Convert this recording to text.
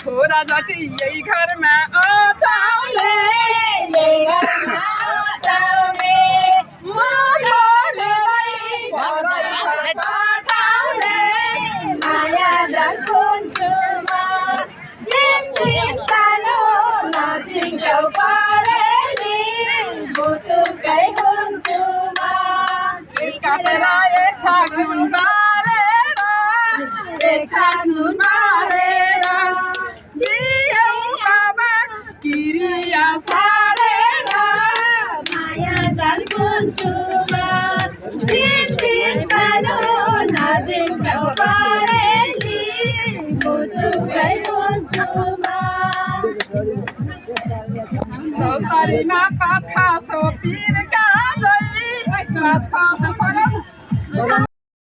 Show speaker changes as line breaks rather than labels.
छोरा जति यही घरमा अटाउने
माया जलकुञ्चुमा झिमझिम सानो नजिङ्गौ परेली बुतुकै हुन्चुमा
काटेर एक छाक नुन बारेर एक छाक नुन बारेर दियौ बाबा किरिया सारेर
माया जलकुञ्चुमा झिमझिम सानो नजिङ्गौ परेली बुतुकै हुन्चुमा
चौतारीमा पात खासो पिर गाजै पात खासो